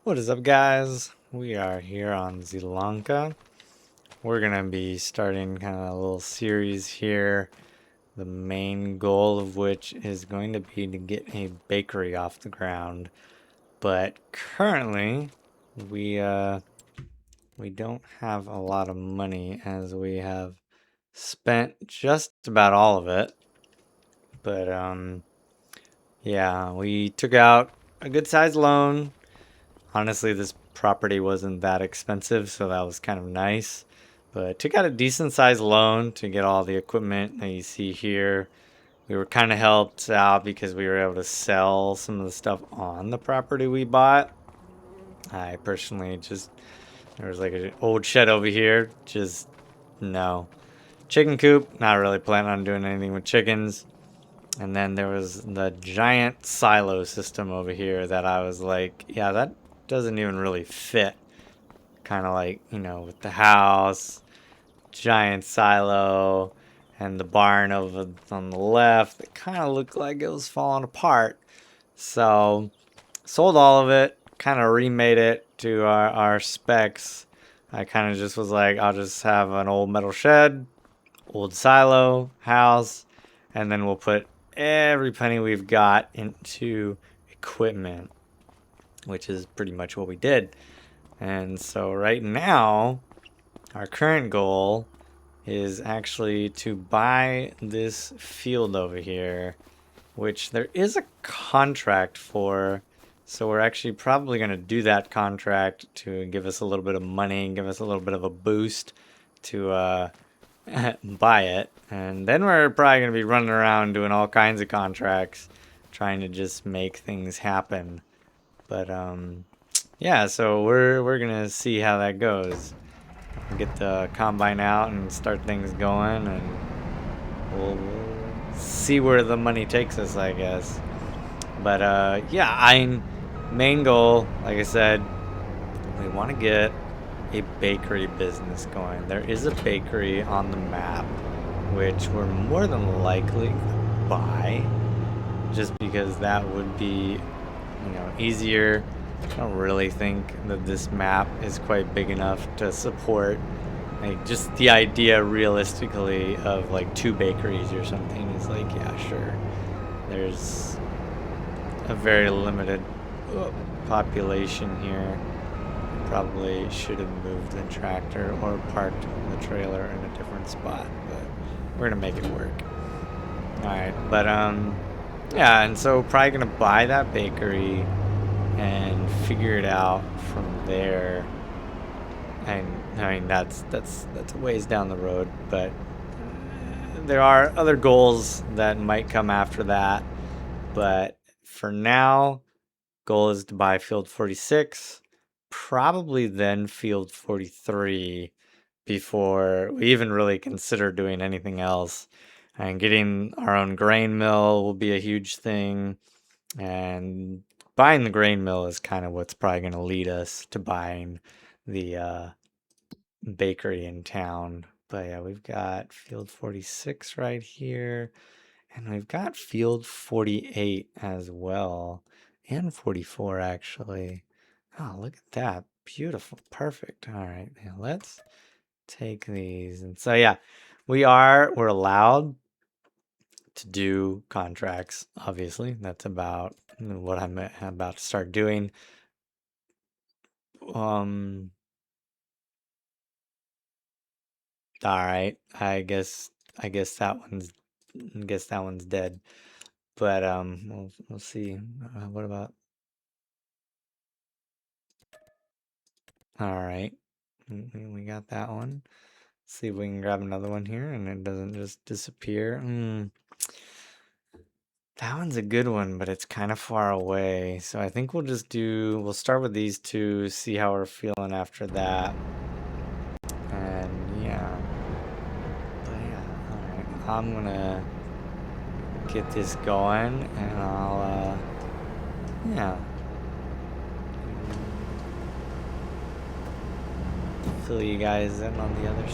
What is up, guys? We are here on Zielonka. We're gonna be starting kind of a little series here. The main goal of which is going to be to get a bakery off the ground. But currently, we don't have a lot of money as we have spent just about all of it. But yeah, we took out a good sized loan. Honestly, this property wasn't that expensive, so that was kind of nice. But took out a decent sized loan to get all the equipment that you see here. We were kind of helped out because we were able to sell some of the stuff on the property we bought. I personally there was like an old shed over here. No. Chicken coop, not really planning on doing anything with chickens. And then there was the giant silo system over here that I was like, yeah, that doesn't even really fit. Kind of like, with the house, giant silo, and the barn over on the left. It kind of looked like it was falling apart. So, sold all of it, kind of remade it to our specs. I kind of just was like, I'll just have an old metal shed, old silo, house, and then we'll put every penny we've got into equipment, which is pretty much what we did. And so right now, our current goal is actually to buy this field over here, which there is a contract for. So we're actually probably going to do that contract to give us a little bit of money and give us a little bit of a boost to buy it. And then we're probably going to be running around doing all kinds of contracts, trying to just make things happen. But yeah, so we're gonna see how that goes. Get the combine out and start things going, and we'll see where the money takes us, I guess. But yeah, main goal, like I said, we want to get a bakery business going. There is a bakery on the map, which we're more than likely to buy, just because that would be, easier. I don't really think that this map is quite big enough to support like just the idea realistically of like 2 bakeries or something is like, yeah, sure. There's a very limited population here. Probably should have moved the tractor or parked the trailer in a different spot, but we're gonna make it work. Alright, but yeah, and so probably gonna buy that bakery and figure it out from there. And I mean that's a ways down the road, but there are other goals that might come after that. But for now, goal is to buy field 46, probably then field 43 before we even really consider doing anything else. And getting our own grain mill will be a huge thing. And buying the grain mill is kind of what's probably going to lead us to buying the bakery in town. But yeah, we've got field 46 right here. And we've got field 48 as well. And 44 actually. Oh, look at that. Beautiful. Perfect. All right. Now let's take these. And so yeah, we're allowed to do contracts, obviously. That's about what I'm about to start doing. All right. I guess that one's dead. But we'll see. What about? All right. We got that one. See if we can grab another one here and it doesn't just disappear. That one's a good one, but it's kind of far away. So I think we'll start with these two, see how we're feeling after that. And yeah. But yeah, alright. I'm gonna get this going and I'll, yeah. Fill you guys in on the other.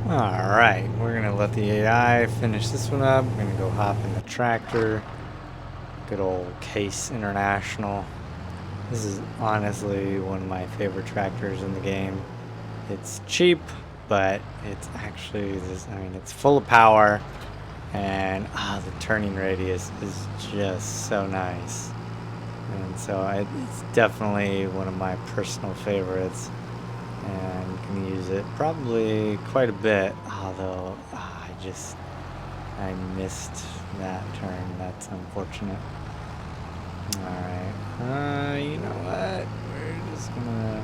Alright, we're gonna let the AI finish this one up. We're gonna go hop in the tractor. Good old Case International. This is honestly one of my favorite tractors in the game. It's cheap, but it's actually this, I mean, it's full of power, and the turning radius is just so nice. And so it's definitely one of my personal favorites, and can use it probably quite a bit, although I missed that turn. That's unfortunate. Alright, you know what? We're just gonna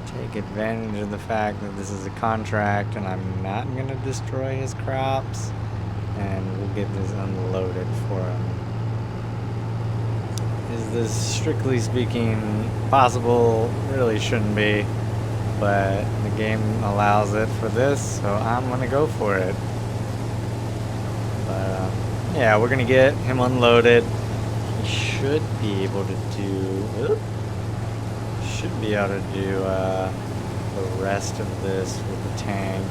take advantage of the fact that this is a contract and I'm not gonna destroy his crops, and we'll get this unloaded for him. Is this strictly speaking possible? Really shouldn't be, but the game allows it for this, so I'm gonna go for it. But yeah, we're gonna get him unloaded. He should be able to do the rest of this with the tank,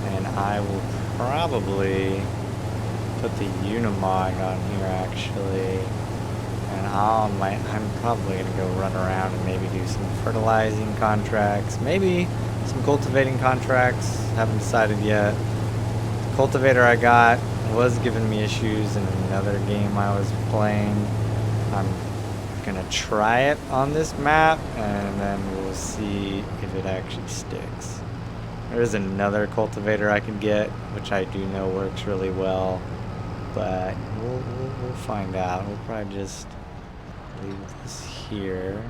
and I will probably put the Unimog on here actually, and I'm probably gonna go run around and maybe do some fertilizing contracts, maybe some cultivating contracts. Haven't decided yet. The cultivator I got was giving me issues in another game I was playing. I'm gonna try it on this map and then we'll see if it actually sticks. There is another cultivator I could get, which I do know works really well, but we'll find out. We'll probably just leave this here.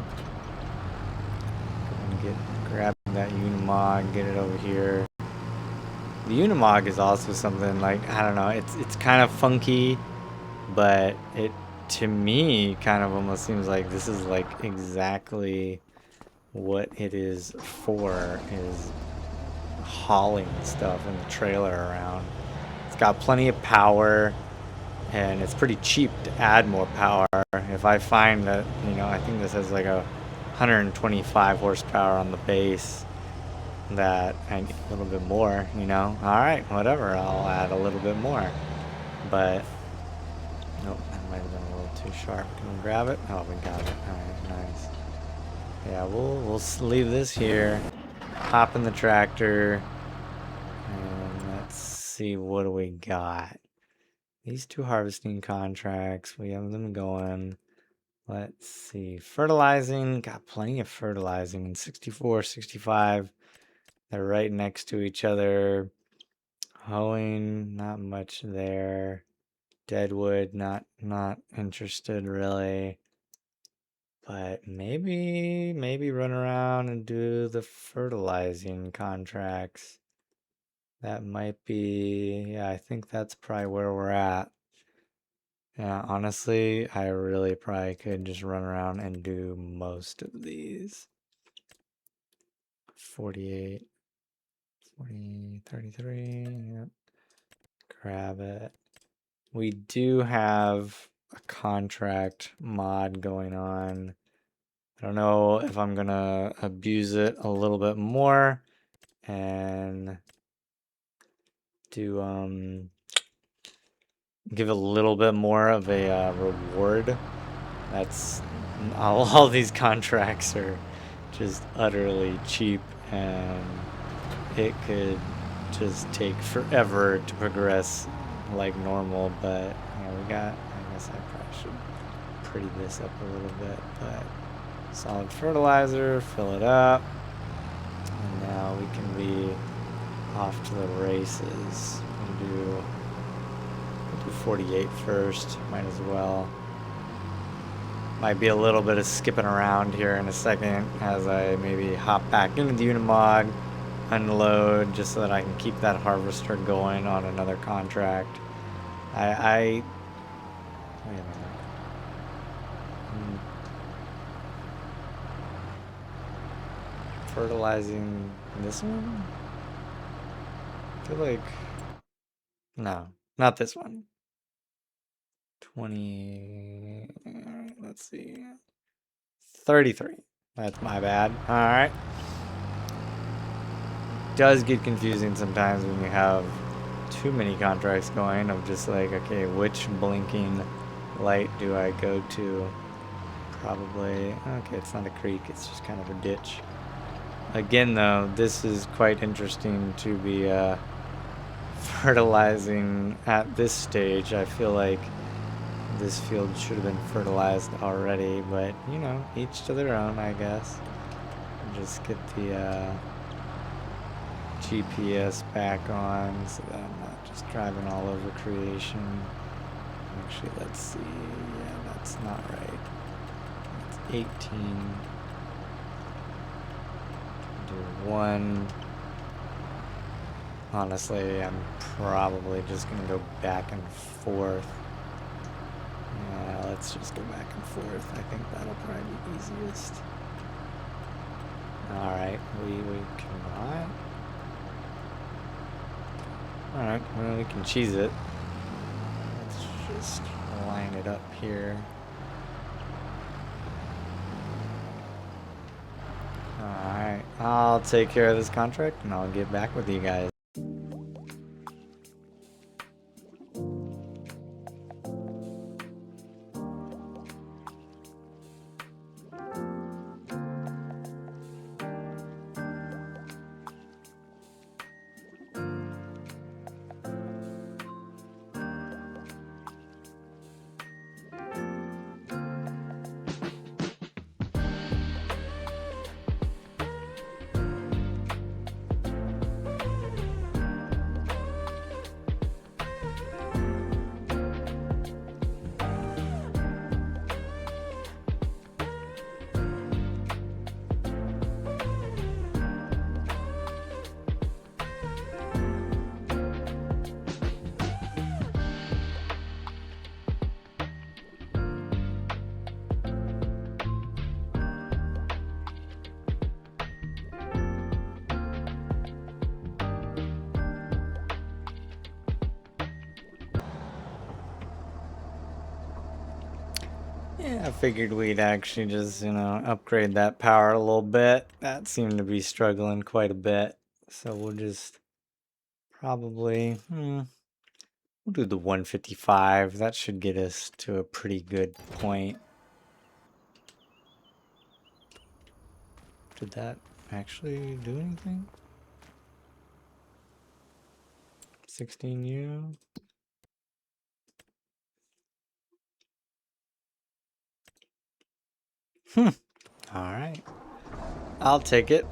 Go and grab that Unimog, get it over here. The Unimog is also something like, I don't know, it's kind of funky, but it, to me, kind of almost seems like this is like exactly what it is for, is hauling stuff in the trailer around. It's got plenty of power, and it's pretty cheap to add more power. If I find that, you know, I think this has like a 125 horsepower on the base, that I need a little bit more, you know. Alright, whatever, I'll add a little bit more. But nope, that might have been a little too sharp. Can we grab it? Oh, we got it. Alright, nice. Yeah, we'll leave this here, hop in the tractor, and let's see, what do we got? These two harvesting contracts, we have them going. Let's see, fertilizing, got plenty of fertilizing. 64, 65, they're right next to each other. Hoeing, not much there. Deadwood, not interested really. But maybe run around and do the fertilizing contracts. That might be, yeah, I think that's probably where we're at. Yeah, honestly, I really probably could just run around and do most of these. 48, 40, 33, yep. Grab it. We do have a contract mod going on. I don't know if I'm gonna abuse it a little bit more and do give a little bit more of a reward. That's all these contracts are just utterly cheap, and it could just take forever to progress like normal. But yeah, we got, I guess I probably should pretty this up a little bit, but solid fertilizer, fill it up, and now we can be off to the races. We'll do 48 first, might as well. Might be a little bit of skipping around here in a second as I maybe hop back into the Unimog, unload, just so that I can keep that harvester going on another contract. Wait a minute. Fertilizing this one? I feel like, no, not this one. 20, let's see, 33. That's my bad. All right. does get confusing sometimes when you have too many contracts going of just like, okay, which blinking light do I go to? Probably, okay, it's not a creek, it's just kind of a ditch. Again though, this is quite interesting to be fertilizing at this stage. I feel like this field should have been fertilized already, but you know, each to their own, I guess. Just get the GPS back on so that I'm not just driving all over creation. Actually, let's see. Yeah, that's not right. It's 18. Do 1. Honestly, I'm probably just going to go back and forth. Yeah, let's just go back and forth. I think that'll probably be easiest. Alright, we cannot. Alright, well, we can cheese it. Let's just line it up here. Alright, I'll take care of this contract and I'll get back with you guys. Yeah, I figured we'd actually just, you know, upgrade that power a little bit. That seemed to be struggling quite a bit. So we'll just probably, we'll do the 155. That should get us to a pretty good point. Did that actually do anything? 16U. Alright. I'll take it.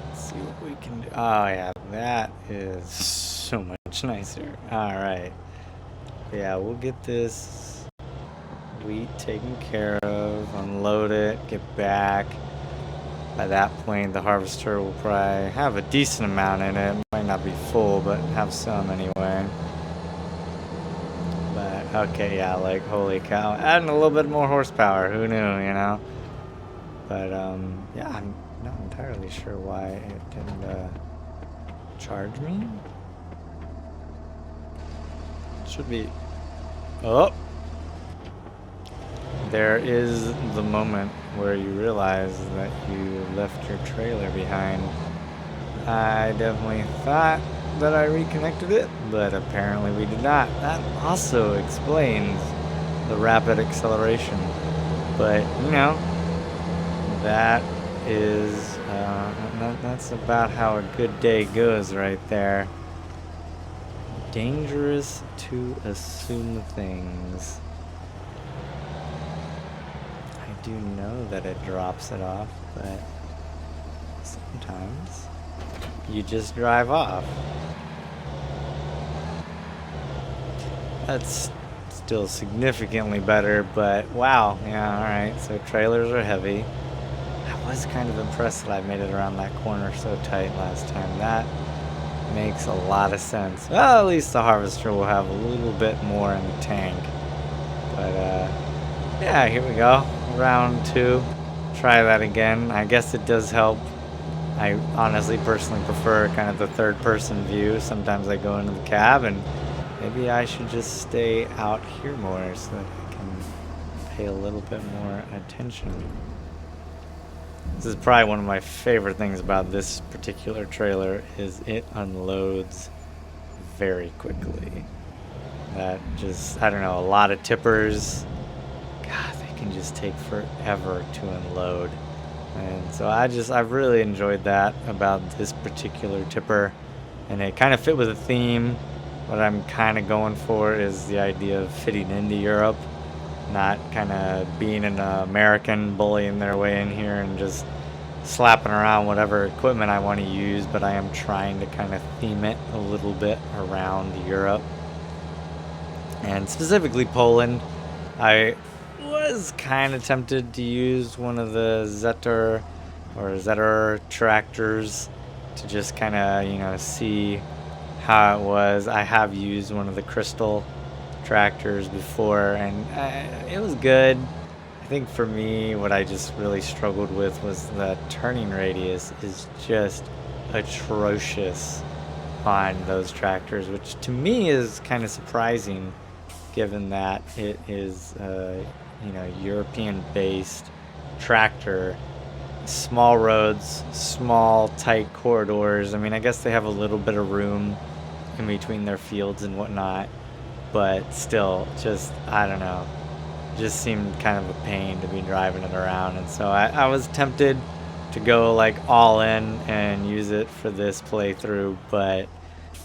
Let's see what we can do. Oh yeah, that is so much nicer. Alright. Yeah, we'll get this wheat taken care of, unload it, get back. By that point, the harvester will probably have a decent amount in it. Might not be full, but have some anyway. But, okay, yeah, like, holy cow. Adding a little bit more horsepower. Who knew, you know? But, yeah, I'm not entirely sure why it didn't, charge me. Should be... Oh! There is the moment where you realize that you left your trailer behind. I definitely thought that I reconnected it, but apparently we did not. That also explains the rapid acceleration. But, you know, that is, that's about how a good day goes right there. Dangerous to assume things. I do know that it drops it off, but sometimes you just drive off. That's still significantly better, but wow, yeah, alright, so trailers are heavy. I was kind of impressed that I made it around that corner so tight last time. That makes a lot of sense. Well, at least the harvester will have a little bit more in the tank. But, yeah, here we go. Round 2. Try that again. I guess it does help. I honestly personally prefer kind of the third person view. Sometimes I go into the cab and maybe I should just stay out here more so that I can pay a little bit more attention. This is probably one of my favorite things about this particular trailer is it unloads very quickly. That just, I don't know, a lot of tippers, God, they can just take forever to unload. And so I've really enjoyed that about this particular tipper. And it kind of fit with the theme. What I'm kind of going for is the idea of fitting into Europe, not kind of being an American bullying their way in here and just slapping around whatever equipment I want to use, but I am trying to kind of theme it a little bit around Europe. And specifically Poland. I was kind of tempted to use one of the Zetor tractors to just kind of, you know, see how it was. I have used one of the crystal tractors before, and it was good. I think for me, what I just really struggled with was the turning radius is just atrocious on those tractors, which to me is kind of surprising, given that it is, you know, European-based tractor. Small roads, small, tight corridors. I mean, I guess they have a little bit of room in between their fields and whatnot, but still, just, I don't know, just seemed kind of a pain to be driving it around. And so I was tempted to go like all in and use it for this playthrough, but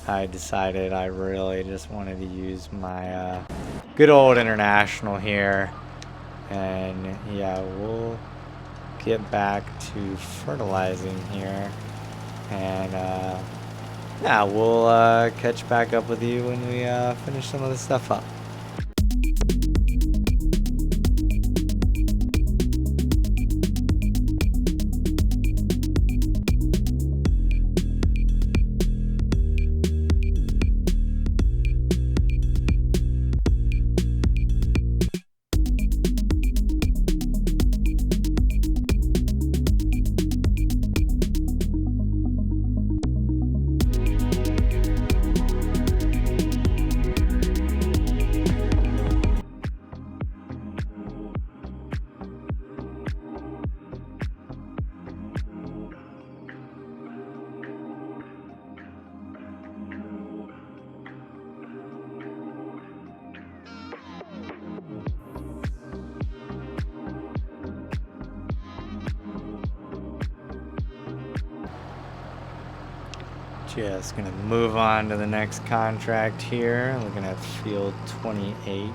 I decided I really just wanted to use my good old International here. And yeah, we'll get back to fertilizing here, and yeah, we'll catch back up with you when we finish some of this stuff up. Just gonna move on to the next contract here. Looking at field 28.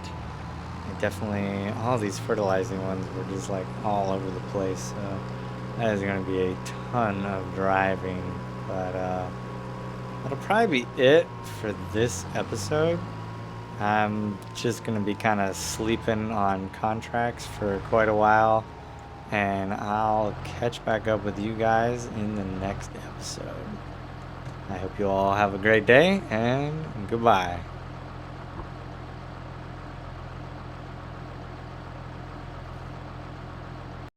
Definitely, all these fertilizing ones were just like all over the place. So that is gonna be a ton of driving. But that'll probably be it for this episode. I'm just gonna be kind of sleeping on contracts for quite a while, and I'll catch back up with you guys in the next episode. I hope you all have a great day, and goodbye.